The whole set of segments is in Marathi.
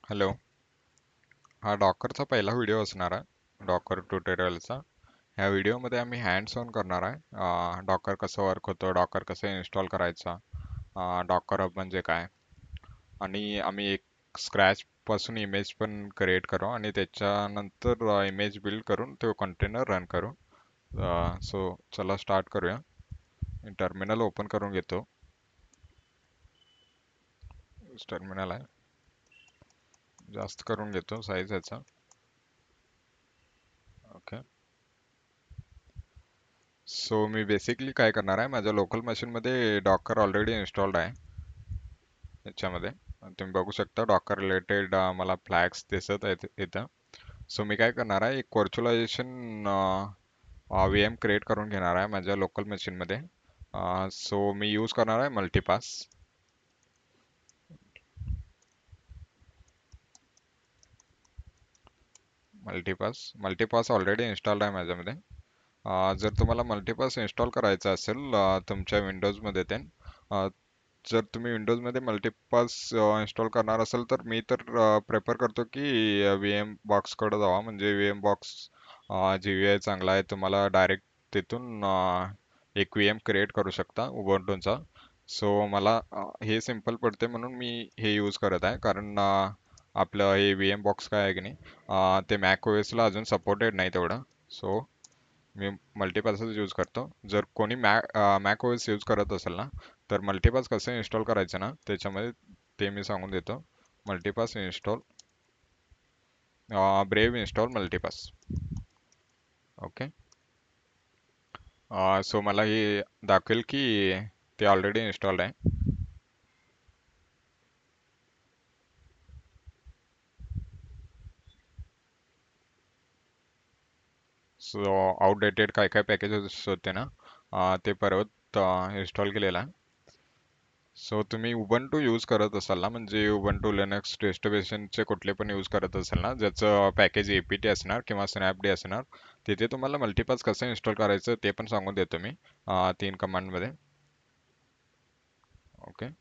हॅलो. हा डॉकरचा पहिला व्हिडिओ असणार आहे, डॉकर ट्युटोरियलचा. ह्या व्हिडिओमध्ये आम्ही हँड्स ऑन करणार आहे. डॉकर कसं वर्क होतं, डॉकर कसं इन्स्टॉल करायचा, डॉकर हब म्हणजे काय, आणि आम्ही एक स्क्रॅच पासून इमेज पण क्रिएट करू आणि त्याच्यानंतर इमेज बिल्ड करून तो कंटेनर रन करू. सो चला स्टार्ट करूया. मी टर्मिनल ओपन करून घेतो. टर्मिनल आहे, जास्त करून घेतो साईज याचा. ओके. सो मी बेसिकली काय करणार आहे, माझ्या लोकल मशीनमध्ये डॉकर ऑलरेडी इन्स्टॉल्ड आहे याच्यामध्ये. तुम्ही बघू शकता डॉकर रिलेटेड मला फ्लॅग्स दिसत आहेत इथं. सो मी काय करणार आहे, एक व्हर्च्युअलायझेशन व्ही एम क्रिएट करून घेणार आहे माझ्या लोकल मशीनमध्ये. सो मी यूज करणार आहे मल्टीपास. मल्टीपास ऑलरेडी इन्स्टॉल्ड आहे माझ्यामध्ये. जर तुम्हाला मल्टीपास इन्स्टॉल करायचा असेल तुमच्या विंडोजमध्ये ते, जर तुम्ही विंडोजमध्ये मल्टीपास इन्स्टॉल करणार असाल तर मी तर प्रेफर करतो की व्ही एम बॉक्सकडे जावा. म्हणजे व्ही एम बॉक्स GUI चांगला आहे, तुम्हाला डायरेक्ट तिथून एक व्ही एम क्रिएट करू शकता उबंटूचा. सो मला हे सिम्पल पडते म्हणून मी हे यूज करत आहे. कारण आपलं हे व्ही एम बॉक्स काय आहे की नाही, ते मॅक ओएसला अजून सपोर्टेड नाही तेवढं. सो मी मल्टीपासच यूज करतो. जर कोणी मॅक ओएस यूज करत असेल ना, तर मल्टीपास कसं इन्स्टॉल करायचं ना त्याच्यामध्ये ते मी सांगून देतो. Multipass install, brave install multipass. Okay. So मला हे दाखवेल की ते ऑलरेडी इन्स्टॉल्ड आहे. सो आउटडेटेड काय काय पॅकेजेस होते ना, ते परत इन्स्टॉल केलेलं आहे. सो तुम्ही उबंटू यूज करत असाल ना, म्हणजे उबंटू लिनक्स डिस्ट्रिब्युशनचे कुठले पण यूज करत असाल ना, ज्याचं पॅकेज APT असणार किंवा स्नॅपडी असणार, तिथे तुम्हाला मल्टीपास कसं इन्स्टॉल करायचं ते पण सांगून देतो मी 3 कमांडमध्ये. ओके.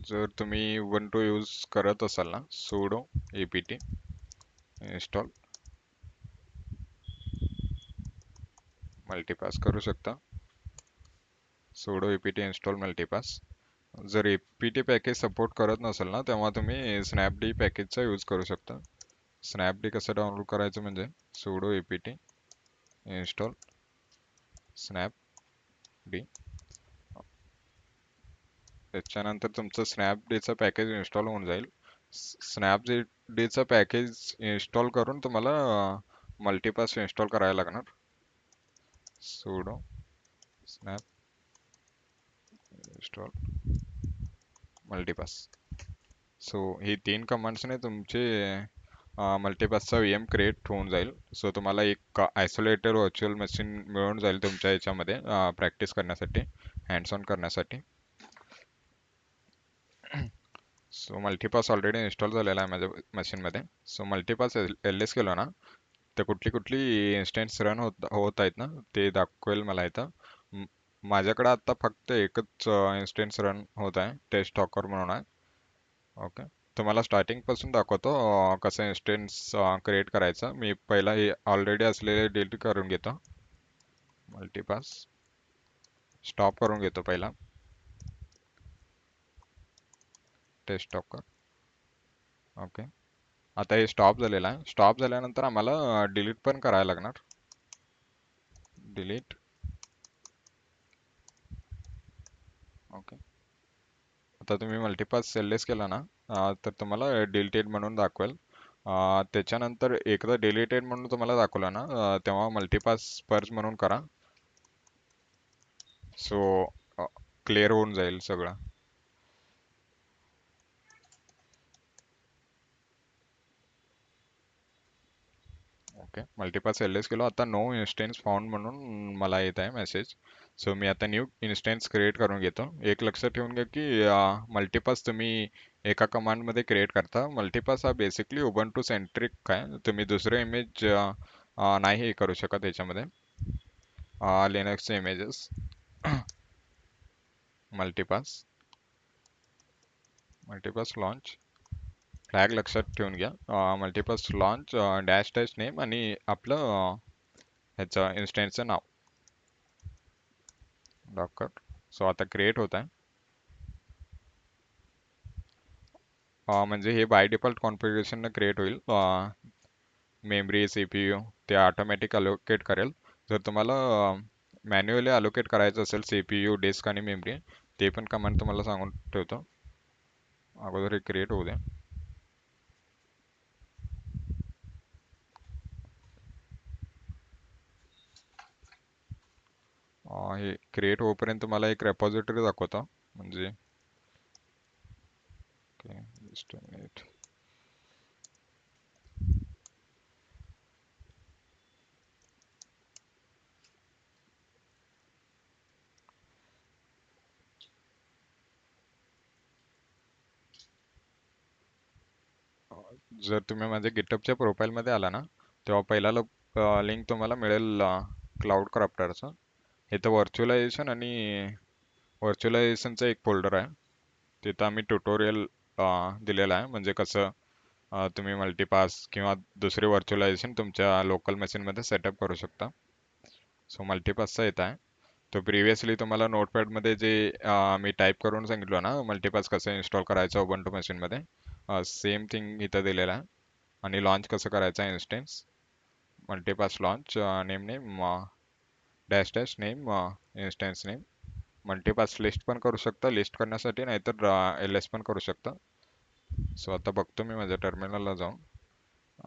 जर तुम्ही उबंटू यूज करत असाल ना, sudo apt इन्स्टॉल मल्टीपास करू शकता. sudo apt install multipass. जर APT पॅकेज सपोर्ट करत नसेल ना, तेव्हा तुम्ही स्नॅपडी पॅकेजचा यूज करू शकता. स्नॅपडी कसं डाउनलोड करायचं म्हणजे sudo apt इन्स्टॉल स्नॅपडी. त्याच्यानंतर तुमचं स्नॅपडीचं पॅकेज इन्स्टॉल होऊन जाईल. स्नॅपडीचं पॅकेज इन्स्टॉल करून तुम्हाला मल्टीपास इन्स्टॉल करायला लागणार. sudo snap install multipass. So ही 3 कमांड्सने तुमचे मल्टीपासचा VM क्रिएट होऊन जाईल. सो तुम्हाला एक आयसोलेटेड व्हर्च्युअल मशीन मिळून जाईल तुमच्या याच्यामध्ये प्रॅक्टिस करण्यासाठी, हँड्स ऑन करण्यासाठी. सो मल्टीपास ऑलरेडी इन्स्टॉल झालेला आहे माझ्या मशीनमध्ये. सो मल्टीपास LS केलो ना, तर कुठली कुठली इन्स्टन्स रन होत आहेत ना ते दाखवेल मला इथं. माझ्याकडे आता फक्त एकच इन्स्टन्स रन होत आहे, टेस्ट टॉकर म्हणून आहे. ओके. तुम्हाला स्टार्टिंग पासून दाखवतो कसं इन्स्टन्स क्रिएट करायचं. मी पहिला हे ऑलरेडी असलेले डिलीट करून घेतो. मल्टीपास स्टॉप करून घेतो पहिला, टेस्ट टॉकर. ओके. आता हे स्टॉप झालेलं आहे. स्टॉप झाल्यानंतर आम्हाला डिलीट पण करायला लागणार. डिलीट. ओके. आता तुम्ही मल्टीपास LS केला ना, तर तुम्हाला डिलीटेड म्हणून दाखवेल. त्याच्यानंतर एकदा डिलीटेड म्हणून तुम्हाला दाखवलं ना, तेव्हा मल्टीपास पर्ज म्हणून करा. सो क्लिअर होऊन जाईल सगळं. ओके. मल्टीपास LS केलो. आता नो इन्स्टन्स फाउंड म्हणून मला येत आहे मेसेज. सो मी आता न्यू इन्स्टन्स क्रिएट करून घेतो. एक लक्षात ठेवून घ्या की मल्टीपास तुम्ही एका कमांडमध्ये क्रिएट करता. मल्टीपास हा बेसिकली उबंटू सेंट्रिक आहे. तुम्ही दुसरे इमेज नाही हे करू शकत याच्यामध्ये, लिनक्सचे images. Multipass Multipass launch flag लक्षात ठेवून घ्या. Multipass launch dash dash name आणि आपलं ह्याचं इन्स्टन्सचं नाव डॉकर. सो आता क्रिएट होत आहे. म्हणजे हे बाय डिफॉल्ट कॉन्फिगरेशन क्रिएट होईल. मेमरी सीपीयू ते ऑटोमॅटिक अलोकेट करेल. जर तुम्हाला मॅन्युअली अलोकेट करायचं असेल सीपीयू डिस्क आणि मेमरी, ते पण कमांड तुम्हाला सांगून ठेवतो. अगोदर हे क्रिएट होऊ द्या. हे क्रिएट होईपर्यंत मला एक रेपॉझिटरी दाखवतो. म्हणजे okay, just a minute. जर तुम्ही माझ्या गिटहबच्या प्रोफाईलमध्ये आला ना, तेव्हा पहिला लिंक तुम्हाला मिळेल क्लाउड क्राफ्टरचं. इथं व्हर्च्युअलायझेशन आणि व्हर्च्युअलायझेशनचं एक फोल्डर आहे. तिथं आम्ही ट्युटोरियल दिलेलं आहे. म्हणजे कसं तुम्ही मल्टीपास किंवा दुसरे व्हर्च्युअलायझेशन तुमच्या लोकल मशीनमध्ये सेटअप करू शकता. सो मल्टीपासचा येत आहे. तो प्रिव्हियसली तुम्हाला नोटपॅडमध्ये जे मी टाईप करून सांगितलं ना, मल्टीपास कसं इन्स्टॉल करायचं उबंटू मशीनमध्ये, सेम थिंग इथं दिलेलं आहे. आणि लॉन्च कसं करायचं आहे instance multipass launch name name dash dash name instance name. Multipass list पण करू शकता लिस्ट करण्यासाठी, नाहीतर एल एस पण करू शकता. सो आता बघतो मी माझ्या टर्मिनलला जाऊन.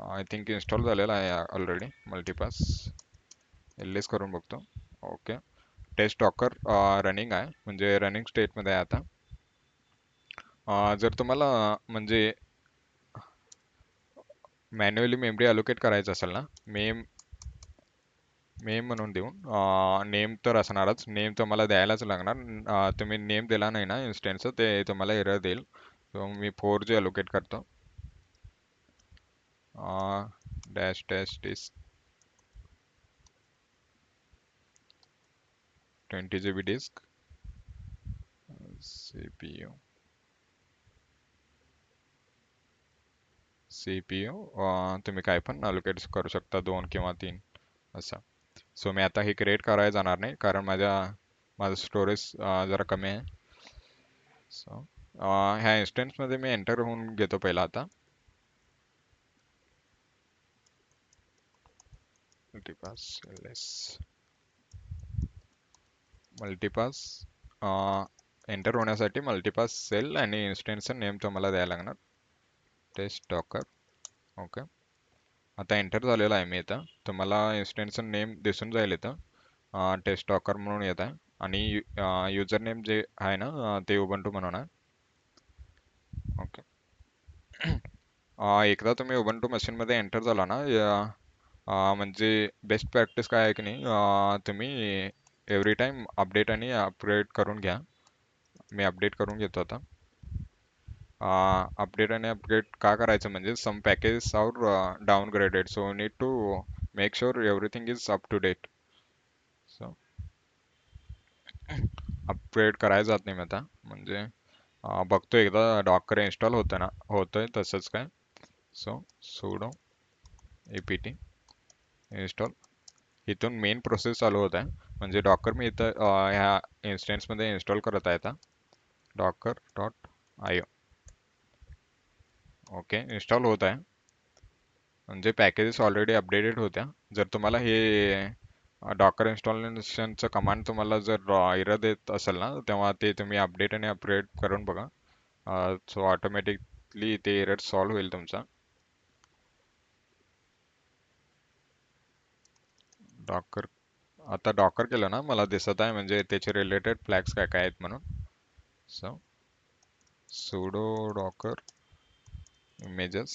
आय थिंक इन्स्टॉल झालेला आहे ऑलरेडी मल्टीपास. एल एस करून बघतो. ओके. टेस्ट डॉकर रनिंग आहे, म्हणजे रनिंग स्टेटमध्ये आहे आता. जर तुम्हाला म्हणजे मॅन्युअली मेमरी अलोकेट करायचं असेल ना, मेम नेम म्हणून देऊन नेम तर असणारच. नेम तुम्हाला द्यायलाच लागणार. तुम्ही नेम दिला नाही ना इन्स्टन्सचं, ते तुम्हाला एरर देईल. So मी 4G अलोकेट करतो. Dash dash disk 20 GB disk CPU CPU तुम्ही काय पण अलोकेट करू शकता, 2 किंवा 3 असं. सो मी आता हे क्रिएट करायला जाणार नाही, कारण माझं स्टोरेज जरा कमी आहे. सो ह्या इन्स्टन्समध्ये मी एंटर होऊन घेतो पहिला आता. मल्टीपास एलएस मल्टीपास एंटर होण्यासाठी मल्टीपास सेल आणि इन्स्टन्सचं नेम तुम्हाला द्यायला लागणार. Test Docker. ओके. आता एंटर झालेला आहे मी इथं. तुम्हाला इन्स्टन्सचं नेम दिसून जाईल इथं. टेस्ट डॉकर म्हणून येत आहे. आणि युजर नेम जे आहे ना, ते उबंटू म्हणून आहे. ओके. एकदा तुम्ही उबंटू मशीनमध्ये एंटर झाला ना, म्हणजे बेस्ट प्रॅक्टिस काय आहे की नाही, तुम्ही एव्हरी टाइम अपडेट आणि अपग्रेड करून घ्या. मी अपडेट करून घेतो आता. अपडेट आणि अपग्रेड का करायचं म्हणजे some packages are downgraded, so need to make sure everything is up to date. So upgrade करायला जात नाही मी आता. म्हणजे बघतो एकदा डॉकर इन्स्टॉल होतं ना, होतंय तसंच काय. So sudo apt install. इथून मेन प्रोसेस चालू होत आहे. म्हणजे डॉकर मी इथं ह्या इन्स्टन्समध्ये इन्स्टॉल करत आहे आता. Docker dot I okay. Install होत आहे. म्हणजे पॅकेजेस ऑलरेडी अपडेटेड होत्या. जर तुम्हाला हे डॉकर इन्स्टॉलेशनचं कमांड तुम्हाला जर एरर देत असेल ना, तेव्हा ते तुम्ही अपडेट आणि अपग्रेड करून बघा. सो ऑटोमॅटिकली ते एरर सॉल्व्ह होईल तुमचा. डॉकर आता डॉकर केलं ना, मला दिसत आहे म्हणजे त्याचे रिलेटेड फ्लॅग्स काय काय आहेत म्हणून. So sudo docker images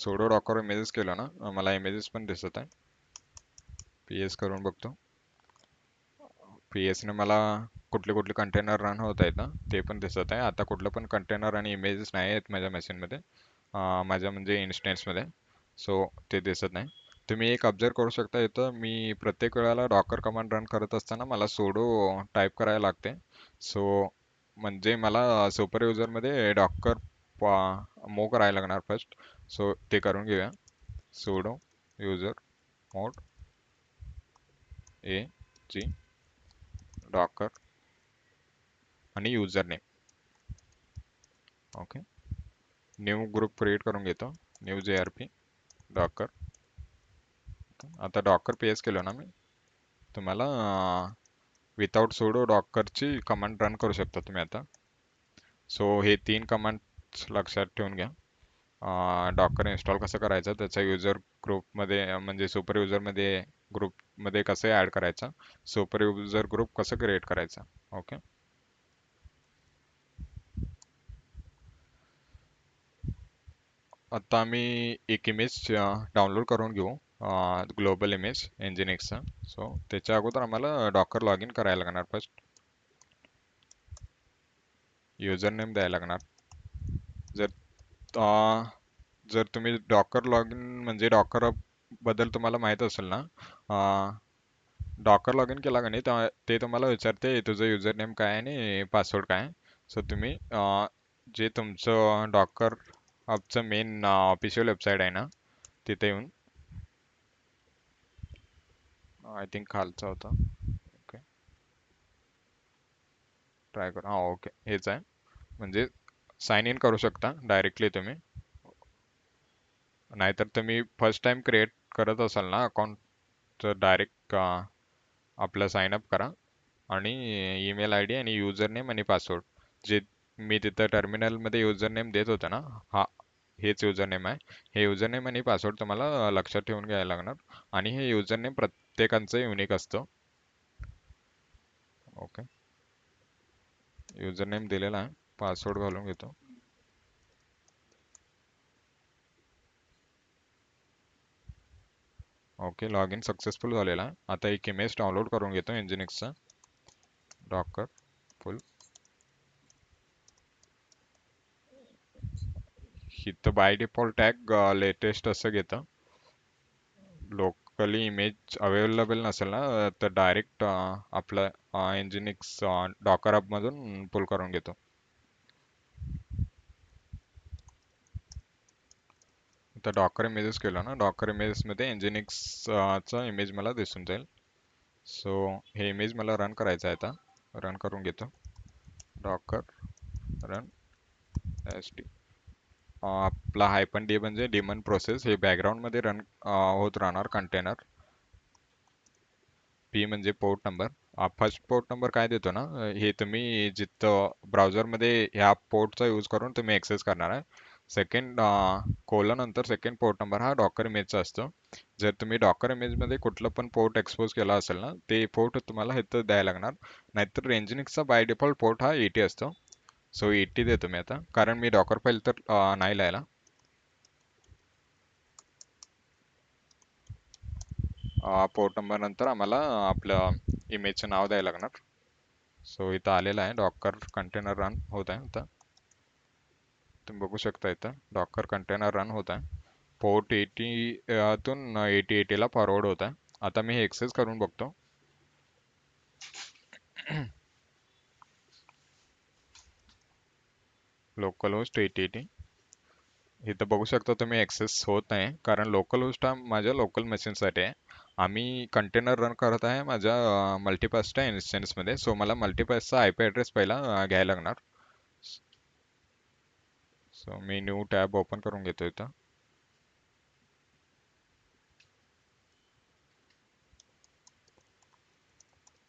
sudo docker images केलं ना, मला इमेजेस पण दिसत आहे. PS करून बघतो. PS ने मला कुठले कुठले कंटेनर रन होत आहेत ना, ते पण दिसत आहे. आता कुठलं पण कंटेनर आणि इमेजेस नाही आहेत माझ्या मशीनमध्ये, माझ्या म्हणजे इन्स्टन्समध्ये. सो ते दिसत नाही. तुम्ही एक ऑब्झर्व करू शकता इथं, मी प्रत्येक वेळेला डॉकर कमांड रन करत असताना मला sudo टाईप करायला लागते. सो म्हणजे मला सुपर मध्ये डॉकर मूव करायला लागणार फर्स्ट. सो ते करून घेऊया. sudo युजर मोड ए जी डॉकर आणि user name. Okay, new group create करून घेतो. New JRP Docker. आता डॉकर पेस केलं ना मी, तुम्हाला विदाउट सुडो डॉकरची कमांड रन करू शकता तुम्ही आता. सो हे 3 कमांड लक्षात ठेवून घ्या. डॉकर इन्स्टॉल कसं करायचं, त्याचा युजर ग्रुपमध्ये म्हणजे सुपर युजरमध्ये ग्रुपमध्ये कसं ॲड करायचं, सुपर युजर ग्रुप कसं क्रिएट करायचं. ओके, आता आम्ही एक इमेज डाउनलोड करून घेऊ, ग्लोबल इमेज Nginxचा. सो त्याच्या अगोदर आम्हाला डॉकर लॉग इन करायला लागणार. फर्स्ट युजर नेम द्यायला लागणार. जर अं, जर तुम्ही डॉकर लॉग इन म्हणजे डॉकर बद्दल तुम्हाला माहित असेल ना, डॉकर लॉग इन केला का नाही ते तुम्हाला विचारते तुझं युजर नेम काय आहे आणि पासवर्ड काय आहे. सो तुम्ही जे तुमचं डॉकर हबचं मेन ऑफिशियल वेबसाईट आहे ना, तिथे येऊन, आय थिंक खालचा होता. ओके, ट्राय करा. हां, ओके, हेच आहे. म्हणजे साइन इन करू शकता डायरेक्टली तुम्ही. नाहीतर तुम्ही फर्स्ट टाइम क्रिएट करत असाल ना अकाउंट, तर डायरेक्ट आपलं साइन अप करा आणि ईमेल आय डी आणि युजर नेम आणि पासवर्ड जे मी तिथं टर्मिनलमध्ये युजर नेम देत होतं ना, हा हेच युजर नेम आहे. हे युजर नेम आणि पासवर्ड तुम्हाला लक्षात ठेवून घ्यायला लागणार. आणि हे युजर नेम प्रत्येकाचं युनिक असतं. ओके, युजर नेम दिलेला आहे, पासवर्ड घालून घेतो. ओके, लॉग इन सक्सेसफुल झालेला आहे. आता एक इमेज डाउनलोड करून घेतो Nginxचा डॉकर फुल. इथं बाय डिफॉल्ट टॅग लेटेस्ट असं घेतं. लोकली इमेज अवेलेबल नसेल ना, तर डायरेक्ट आपलं Nginx डॉकर हब मधून पुल करून घेतो. आता डॉकर इमेजेस केलं ना, डॉकर इमेजेस मध्ये Nginx चा इमेज मला दिसून जाईल. सो हे इमेज मला रन करायचं आहे. आता रन करून घेतो. Docker run S D. आपला -d म्हणजे डेमन प्रोसेस, हे बॅकग्राऊंड मध्ये रन होत राहणार. कंटेनर P म्हणजे port number. First port number काय देतो ना, हे तुम्ही जिथं ब्राउझरमध्ये ह्या पोर्टचा यूज करून तुम्ही एक्सेस करणार आहे. सेकंड कोलन नंतर सेकंड पोर्ट नंबर हा डॉकर इमेजचा असतो. जर तुम्ही डॉकर इमेजमध्ये कुठलं पण पोर्ट एक्सपोज केला असेल ना, ते पोर्ट तुम्हाला इथं द्यायला लागणार. नाहीतर Nginxचा बाय डिफॉल्ट पोर्ट हा 80 असतो. सो 80 देतो मी आता, कारण मी डॉकर फाईल तर नाही लिहायला. पोर्ट नंबर नंतर आम्हाला आपलं इमेजचं नाव द्यायला लागणार. सो इथं आलेलं आहे, डॉकर कंटेनर रन होत आहे. आता तुम्ही बघू शकता इथं डॉकर कंटेनर रन होत आहे. पोर्ट 80 तून 8080 ला फॉरवर्ड होत आहे. आता मी हे एक्सेस करून बघतो. लोकल होस्ट 8080 इथं बघू शकता तुम्ही, एक्सेस होत नाही कारण लोकल होस्ट हा माझ्या लोकल मशीनसाठी आहे. आम्ही कंटेनर रन करत आहे माझ्या मल्टीपासच्या इन्स्टन्समध्ये. सो मला मल्टीपासचा IP ॲड्रेस पहिला घ्यायला लागणार. सो मी न्यू टॅब ओपन करून घेतो इथं.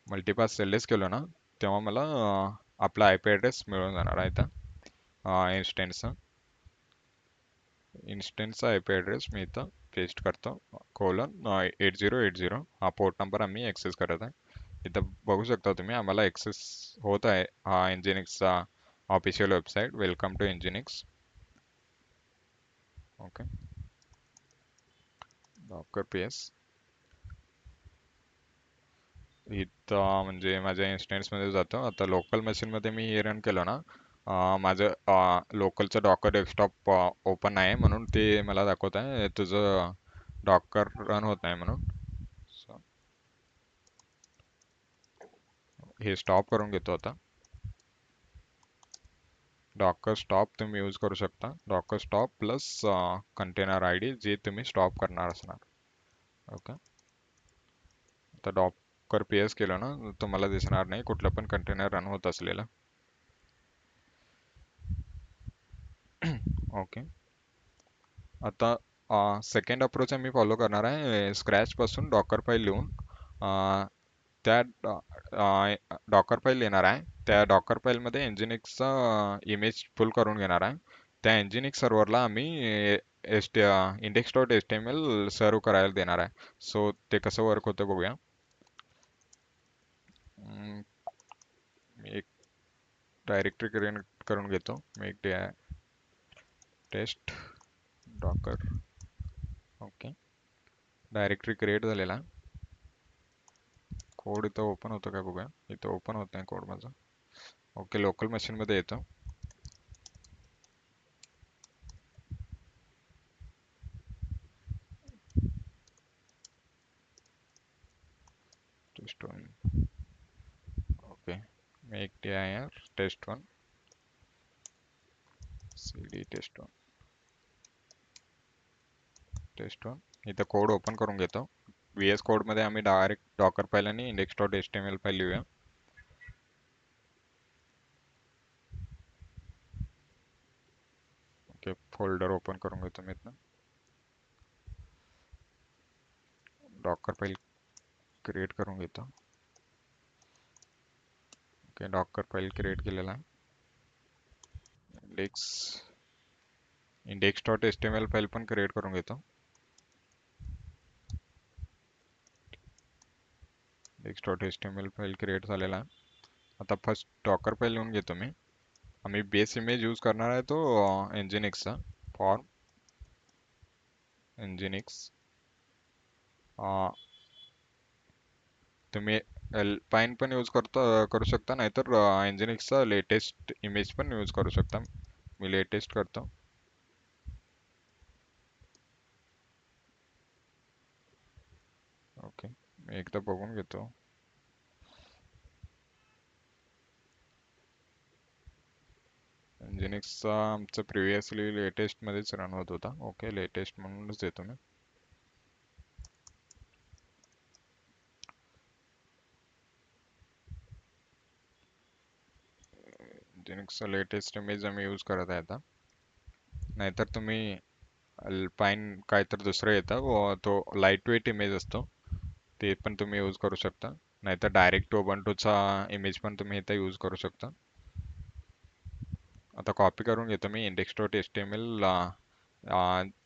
मल्टीपास सिलेक्ट केलं ना, तेव्हा मला आपला IP ॲड्रेस मिळून जाणार आहे इथं. इन्स्टन्सचा IP ॲड्रेस मी इथं पेस्ट करतो. :8080 हा पोर्ट नंबर आम्ही एक्सेस करत आहे. इथं बघू शकता तुम्ही, आम्हाला एक्सेस होत आहे हा Nginxचा official website. Welcome to Nginx. Okay, Docker PS इथं म्हणजे माझ्या मध्ये जातो. आता लोकल मशीनमध्ये मी हे रन केलं ना, माझं लोकलचं डॉकर डेस्कटॉप ओपन आहे म्हणून ते मला दाखवत आहे तुझं डॉकर रन होत नाही म्हणून. So, हे स्टॉप करून घेतो आता. डॉकर स्टॉप तुम्ही यूज करू शकता. Docker stop plus container I D J तुम्ही स्टॉप करणार असणार. ओके. आता डॉकर पीएस केलं ना, तुम्हाला दिसणार नाही कुठलं पण कंटेनर रन होत असलेलं. ओके. आता सेकंड अप्रोच मी फॉलो करणार आहे. स्क्रॅच पासून डॉकर फाईल लिहून त्या डॉकर फाईल येणार आहे. त्या डॉकर फाईलमध्ये एनजीनिक्सचा इमेज पुल करून घेणार आहे. त्या एनजीनिक्स सर्व्हरला आम्ही index dot H T M L serve करायला देणार आहे. सो ते कसं वर्क होतं बघूया. मी एक डायरेक्टरी क्रिएट करून घेतो. मी एक test Docker. Okay. Directory create झालेला आहे. कोड इथं ओपन होतो काय बघूया. इथं ओपन होत नाही कोड माझा. ओके. लोकल मशीन मध्ये येतो. Test one. Okay. Make dir test one cd test one test one. इथं कोड ओपन करून घेतो. VS कोड मध्ये आम्ही डायरेक्ट डॉकर फाईल आणि index dot H T M L file लिहूया. ओके. फोल्डर ओपन करून घेतो मी इथनं. डॉकर फाईल क्रिएट करून घेतो. ओके. डॉकर फाईल क्रिएट केलेला आहे. Index dot H T M L file पण क्रिएट करून घेतो. Index dot H T M L file create झालेला आहे. आता फर्स्ट डॉकर फाईल लिहून घेतो मी. आम्ही बेस इमेज यूज करणार आहे तो एनजीनिक्सचा फॉर्म एनजीनिक्स. तुम्ही अल्पाईन पण यूज करू शकता, नाहीतर एनजीनिक्सचा लेटेस्ट इमेज पण यूज करू शकता. मी लेटेस्ट करतो. ओके. मी एकदा बघून घेतो. एनजीनिक्सचा आमचं प्रिव्हियसली लेटेस्ट मध्येच रन होत होता. ओके. लेटेस्ट म्हणूनच देतो मी. एनजीनिक्सचा लेटेस्ट इमेज आम्ही यूज करत आहे आता. नाहीतर तुम्ही अल्पाईन काय तर दुसरं येतं तो लाईट वेट इमेज असतो, ते पण तुम्ही यूज करू शकता. नाहीतर डायरेक्ट उबंटूचा इमेज पण तुम्ही इथं यूज करू शकता. आता कॉपी करून घेतो मी index dot H T M L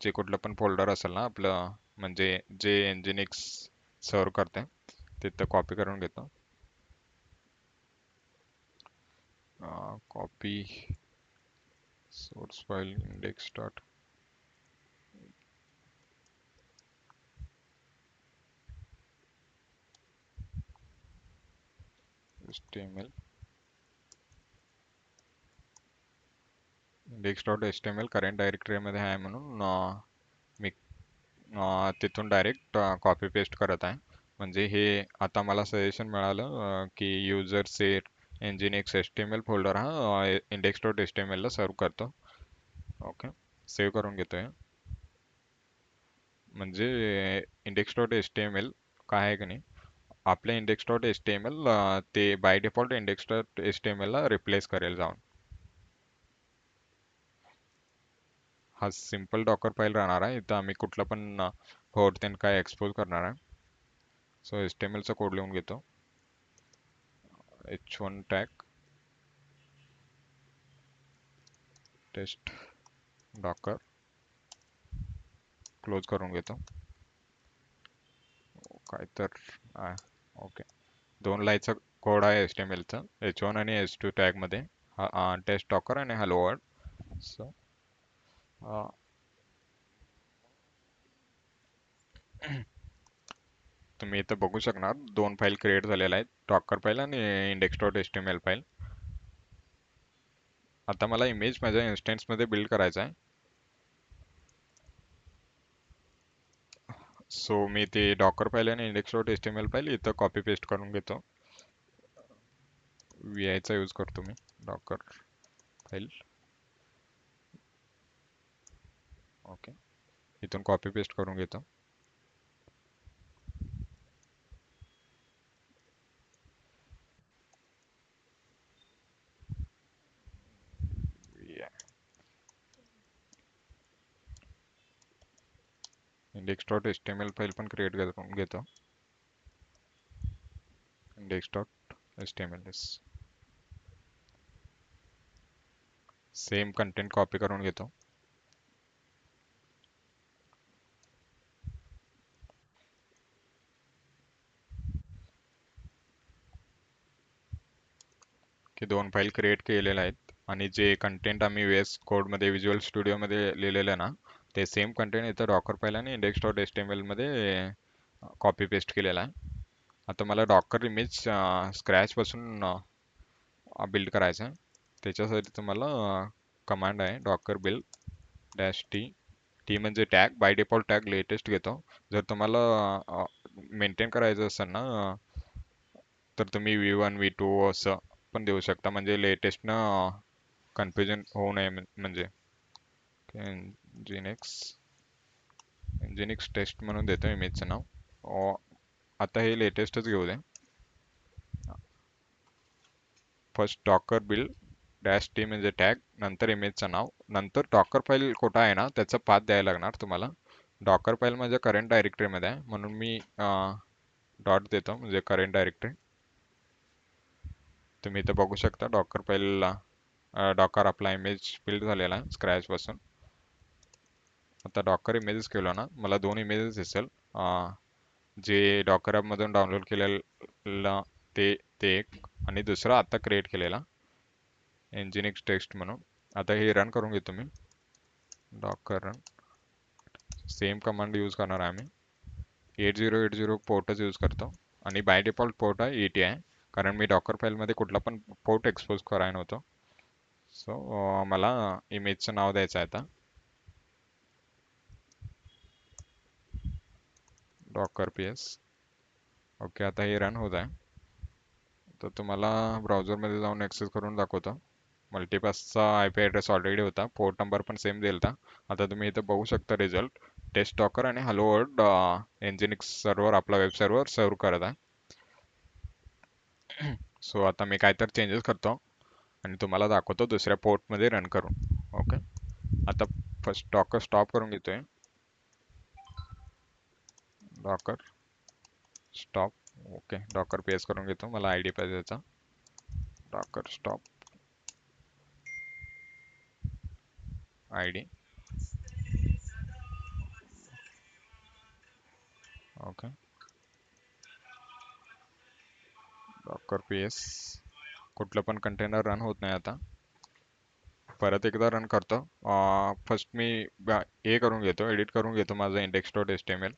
जे कुठलं पण फोल्डर असेल ना आपलं, म्हणजे जे एनजीनिक्स सर्व करते तिथं कॉपी करून घेतो. Copy source file index dot H T M L. Index dot H T M L current डायरेक्टरीमध्ये आहे म्हणून मी तिथून डायरेक्ट कॉपी पेस्ट करत आहे. म्हणजे हे आता मला सजेशन मिळालं की user set nginx H T M L folder हा index dot H T M एलला सर्व करतो. ओके. सेव्ह करून घेतोय. म्हणजे index dot H T M L काय आहे की नाही, आपल्या index dot H T M L ते by default index dot H T M L ला रिप्लेस करेल जाऊन. हा सिंपल डॉकर फाईल राहणार आहे. इथं आम्ही कुठलं पण फोर्थ एंड काय एक्सपोज करणार आहे. सो एच टी एम एलचा कोड लिहून घेतो. h1 tag taste Docker close करून घेतो. काय तर ओके. 2 लाईनचा कोड आहे HTML चा h1 आणि h2 टॅग मध्ये. टेस्ट डॉकर आणि हॅलो वर्ल्ड. सो तुम्ही इथं बघू शकणार 2 फाईल क्रिएट झालेल्या आहेत, डॉकर फाईल आणि index dot H T M L file. आता मला इमेज माझ्या इन्स्टन्स मध्ये बिल्ड करायचा आहे. सो मी ते डॉकर फाईल आणि index dot H T M L file इथं कॉपी पेस्ट करून घेतो. VI चा यूज करतो मी डॉकर फाईल. ओके, इथून कॉपी पेस्ट करून घेतो. index.html फाईल पण क्रिएट करून घेतो. index.html सेम कंटेंट कॉपी करून घेतो. की दोन फाईल क्रिएट केलेल्या आहेत आणि जे कंटेंट आम्ही VS कोड मध्ये विज्युअल स्टुडिओ मध्ये लिहिलेलं आहे ना, ते सेम कंटेंट इथं डॉकर फाईल आणि index.html मध्ये कॉपी पेस्ट केलेला आहे. आता मला डॉकर इमेज स्क्रॅच पासून बिल्ड करायचं आहे. त्याच्यासाठी तुम्हाला कमांड आहे Docker build dash T. T म्हणजे tag, by default tag latest घेतो. जर तुम्हाला मेंटेन करायचं असेल ना, तर तुम्ही V1 V2 असं पण देऊ शकता, म्हणजे लेटेस्ट ना कन्फ्युजन होऊ नये म्हणजे. nginx nginx टेस्ट म्हणून देतो इमेजचं नाव. आता हे लेटेस्टच घेऊ दे. First Docker build dash T म्हणजे टॅग, नंतर इमेजचं नाव, नंतर डॉकर फाईल कुठं आहे ना त्याचा पाथ द्यायला लागणार तुम्हाला. डॉकर फाईल माझ्या करंट डायरेक्टरीमध्ये आहे म्हणून मी डॉट देतो म्हणजे करंट डायरेक्टरी. तुम्ही इथं बघू शकता डॉकर फाईलला डॉकर आपला इमेज बिल्ड झालेला आहे स्क्रॅच पासून. आता डॉकर इमेजेस केलो ना, मला दोन इमेजेस दिसेल. जे डॉकर ॲप मधून डाउनलोड केलेला ते ते एक, आणि दुसरा आता क्रिएट केलेला nginx टेक्स्ट म्हणून. आता हे रन करून घेतो मी. Docker run same command use करणार आहे आम्ही. 8080 पोर्टच यूज करतो आणि बाय डिफॉल्ट पोर्ट आहे ET आहे, कारण मी डॉकर फाईलमध्ये कुठला पण पोर्ट एक्सपोज करायला नव्हतो. सो मला इमेजचं नाव द्यायचं आहे आता डॉकर PS. ओके, आता हे रन होत आहे. तर तुम्हाला ब्राउझरमध्ये जाऊन ॲक्सेस करून दाखवतो. मल्टीपासचा IP ॲड्रेस ऑलरेडी होता, पोर्ट नंबर पण सेम दिलता. आता तुम्ही इथं बघू शकता रिझल्ट टेस्ट डॉकर आणि हॅलो वर्ल्ड nginx सर्व्हर आपला वेब सर्व्हर सर्व करत आहे. सो आता मी काय तर चेंजेस करतो आणि तुम्हाला दाखवतो दुसऱ्या पोर्टमध्ये रन करून. ओके, आता फर्स्ट डॉकर स्टॉप करून घेतोय. Docker stop. Okay, Docker PS करून घेतो, मला ID पाहिजे त्याचा. Docker stop ID. Okay, Docker PS कुठलं पण कंटेनर रन होत नाही आता. परत एकदा रन करतो. फर्स्ट मी हे करून घेतो, एडिट करून घेतो माझं index.html.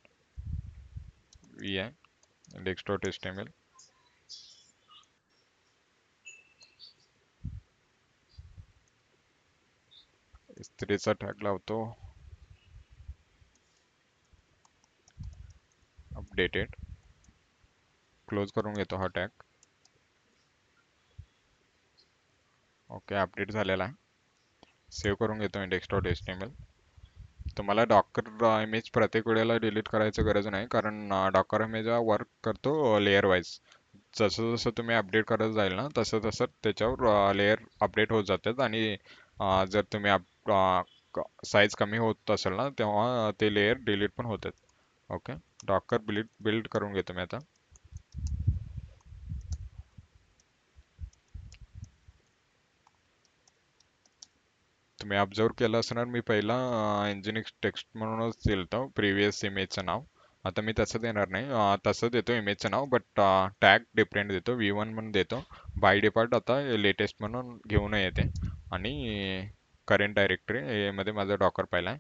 index.html इस्त्रीचा टॅग लावतो अपडेटेड. क्लोज करून घेतो हा टॅग. ओके, अपडेट झालेला आहे. सेव्ह करून घेतो index.html. तुम्हाला डॉकर इमेज प्रत्येक वेळेला डिलीट करायची गरज नाही, कारण डॉकर इमेज वर्क करतो लेअर वाईज. जसं जसं तुम्ही अपडेट करत जाईल ना, तसं तसं त्याच्यावर लेअर अपडेट होत जातात आणि जर तुम्ही साईज कमी होत असेल ना, तेव्हा ते लेअर डिलीट पण होतात. ओके, डॉकर बिल्ड करून घेतो मी आता. तुम्ही ऑब्झर्व केलं असणार, मी पहिला nginx टेक्स्ट म्हणूनच दिलं प्रिव्हियस इमेजचं नाव. आता मी तसं देणार नाही, तसं देतो इमेजचं नाव, बट टॅग डिफरंट देतो, V1 म्हणून देतो. बाय डिफॉल्ट आता लेटेस्ट म्हणून घेऊन येते आणि करंट डायरेक्टरी मध्ये माझा डॉकर पाहिला आहे.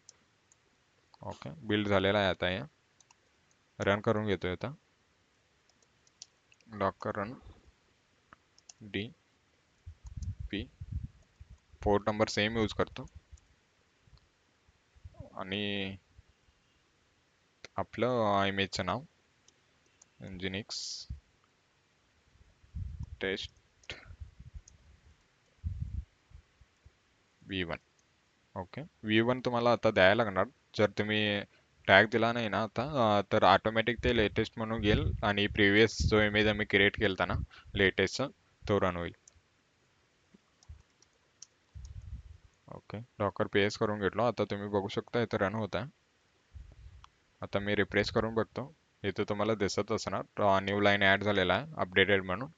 ओके, बिल्ड झालेला आहे आता. हे रन करून घेतोय आता. Docker run DP, port number same use करतो आणि आपलं इमेजचं नाव nginx test V1. Okay, V1 तुम्हाला आता द्यायला लागणार, जर तुम्ही टॅग दिला नाही ना आता तर ऑटोमॅटिक ते लेटेस्ट म्हणून घेईल आणि प्रिव्हियस जो इमेज आम्ही क्रिएट केलता ना लेटेस्टचा तो रन होईल. ओके, डॉकर पीएस करून घेतलो. आता तुम्ही बघू शकता इथे रन होत आहे. आता मी रिफ्रेश करून बघतो. इथे तुम्हाला दिसत असणार न्यू लाईन ऍड झालेला आहे अपडेटेड म्हणून.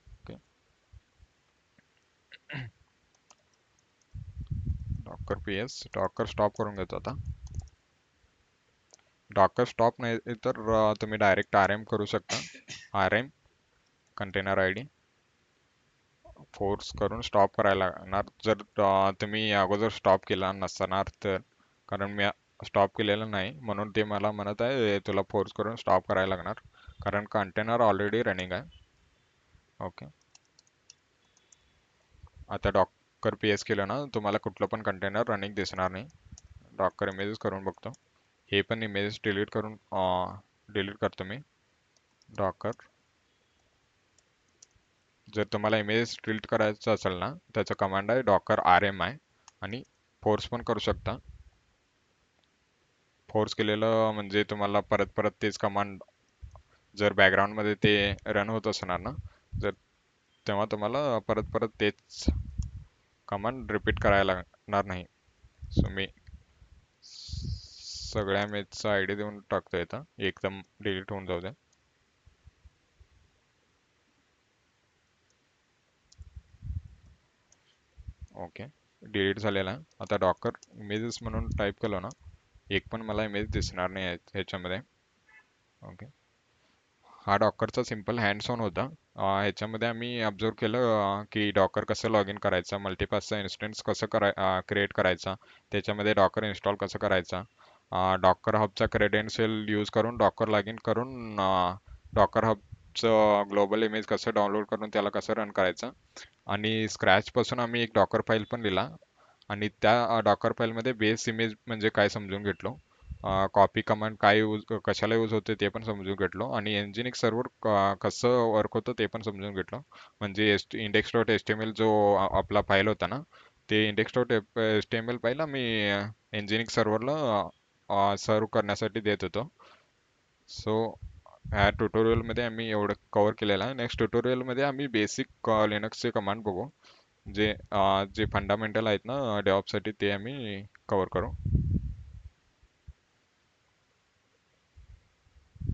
Okay, Docker PS Docker stop करून घेतो आता. डॉकर स्टॉप नाही तर तुम्ही डायरेक्ट आर एम करू शकता. R M container I D force करून स्टॉप करायला लागणार जर तुम्ही अगोदर स्टॉप केला नसणार तर. कारण मी स्टॉप केलेलं नाही म्हणून ते मला म्हणत आहे तुला फोर्स करून स्टॉप करायला लागणार कारण कंटेनर ऑलरेडी रनिंग आहे. ओके, आता डॉकर पीएस केलं ना तुम्हाला कुठलं पण कंटेनर रनिंग दिसणार नाही. डॉकर इमेजेस करून बघतो. हे पण इमेजेस डिलीट करून डिलीट करतो मी. डॉकर जर तुम्हाला इमेज डिलीट करायचं असेल ना त्याचा कमांड आहे डॉकर आर एम आहे आणि फोर्स पण करू शकता. फोर्स केलेलं म्हणजे तुम्हाला परत परत तेच कमांड जर बॅकग्राऊंड मध्ये ते रन होत असणार ना जर तेव्हा तुम्हाला परत परत तेच कमांड रिपीट करायला लागणार नाही. सो मी सगळ्या मेजचा आयडी देऊन टाकतो इथं एकदम डिलीट होऊन जाऊ द्या. ओके, डिलीट झालेला आहे. आता डॉकर इमेजेस म्हणून टाईप केलं ना एक पण मला इमेज दिसणार नाही आहे ह्याच्यामध्ये. ओके, हा डॉकरचा सिम्पल हँड्स ऑन होता. ह्याच्यामध्ये आम्ही ऑब्झर्व केलं की डॉकर कसं लॉग इन करायचं, मल्टीपासचा इन्स्टन्स कसं क्रिएट करायचा, त्याच्यामध्ये डॉकर इन्स्टॉल कसं करायचा, डॉकर हबचा क्रेडेन्शियल यूज करून डॉकर लॉग इन करून डॉकर हबचं ग्लोबल इमेज कसं डाउनलोड करून त्याला कसं रन करायचं आणि स्क्रॅच पासून आम्ही एक डॉकर फाईल पण लिहिला आणि त्या डॉकर फाईलमध्ये बेस इमेज म्हणजे काय समजून घेतलो. कॉपी कमांड काय कशाला यूज होते ते पण समजून घेतलो आणि एनजीनिक्स सर्व्हर कसं वर्क होतं ते पण समजून घेतलो. म्हणजे index dot H T M L जो आपला फाईल होता ना ते index dot H T M L file आम्ही एनजीनिक्स सर्व्हरला सर्व करण्यासाठी देत होतो. सो ह्या ट्युटोरियलमध्ये आम्ही एवढं कव्हर केलेलं आहे. नेक्स्ट ट्युटोरियलमध्ये आम्ही बेसिक लिनक्सचे कमांड बघू जे जे फंडामेंटल आहेत ना डेव्हऑपसाठी ते आम्ही कव्हर करू.